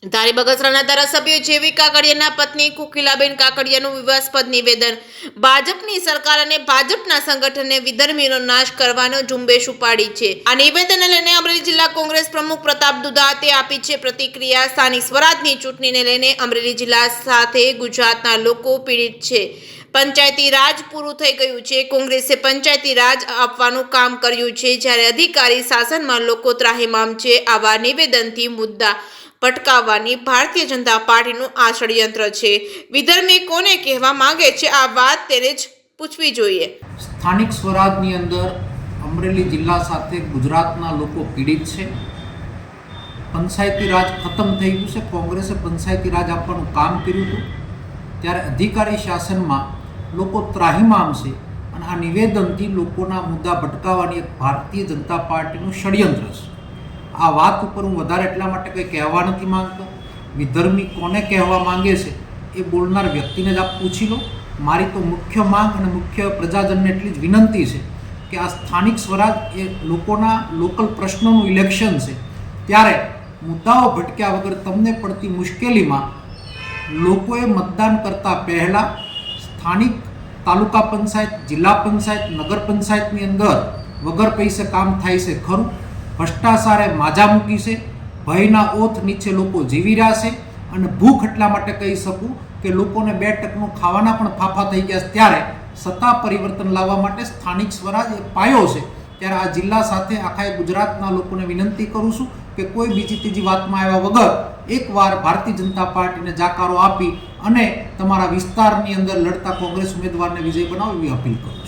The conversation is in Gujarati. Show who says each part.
Speaker 1: ધારી બગસરાના ધારાસભ્ય જેવી કાકડિયાના પત્ની કોકિલાબેન કાકડિયાનું વિવાદાસ્પદ નિવેદન. ભાજપની સરકાર અને ભાજપના સંગઠને વિધર્મીનો નાશ કરવાનો ઝુંબેશ ઉપાડી છે. આ નિવેદનને લઈને અમરેલી જિલ્લા કોંગ્રેસ પ્રમુખ પ્રતાપ દુધાતે આપી છે પ્રતિક્રિયા. સ્થાનિક સ્વરાજની ચૂંટણીને લઈને અમરેલી જિલ્લા સાથે ગુજરાતના લોકો પીડિત છે. પંચાયતી રાજ પૂરું થઈ ગયું છે. કોંગ્રેસે પંચાયતી રાજ આપવાનું કામ કર્યું છે, જ્યારે અધિકારી શાસનમાં લોકો ત્રાહિમામ છે. આવા નિવેદનથી મુદ્દા ભટકાવવાની ભારતીય જનતા પાર્ટીનું આ ષડયંત્ર છે. વિધર્મી કોને કહેવા માંગે છે, આ વાત તેને જ પૂછવી જોઈએ.
Speaker 2: સ્થાનિક સ્વરાજની અંદર અમરેલી જિલ્લા સાથે ગુજરાતના લોકો પીડિત છે. પંચાયતી રાજ ખતમ થઈ ગયું છે. કોંગ્રેસે પંચાયતી રાજ આપવાનું કામ કર્યું હતું, ત્યારે અધિકારી શાસનમાં લોકો ત્રાહિમામ છે. અને આ નિવેદનથી લોકોના મુદ્દા ભટકાવવાની એક ભારતીય જનતા પાર્ટીનું ષડયંત્ર છે. આ વાત ઉપર હું વધારે એટલા માટે કંઈ કહેવા નથી માંગતો. વિધર્મી કોને કહેવા માંગે છે એ બોલનાર વ્યક્તિને જ આપ પૂછી લો. મારી તો મુખ્ય માંગ અને મુખ્ય પ્રજાજનને એટલી જ વિનંતી છે કે આ સ્થાનિક સ્વરાજ એ લોકોના લોકલ પ્રશ્નોનું ઇલેક્શન છે, ત્યારે મુદ્દાઓ ભટક્યા વગર તમને પડતી મુશ્કેલીમાં લોકોએ મતદાન કરતાં પહેલાં સ્થાનિક તાલુકા પંચાયત, જિલ્લા પંચાયત, નગર પંચાયતની અંદર વગર પૈસે કામ થાય છે ખરું. ભ્રષ્ટાચારે માજા મૂકી છે. ભયના ઓથ નીચે લોકો જીવી રહ્યા છે. અને ભૂખ એટલા માટે કહી શકું કે લોકોને 2 ટકનું ખાવાના પણ ફાફા થઈ ગયા છે. ત્યારે સત્તા પરિવર્તન લાવવા માટે સ્થાનિક સ્વરાજ એ પાયો છે. ત્યારે આ જિલ્લા સાથે આખા ગુજરાતના લોકોને વિનંતી કરું છું કે કોઈ બીજી ત્રીજી વાતમાં આવ્યા વગર એકવાર ભારતીય જનતા પાર્ટીને જાકારો આપી અને તમારા વિસ્તારની અંદર લડતા કોંગ્રેસ ઉમેદવારને વિજય બનાવો એવી અપીલ કરું.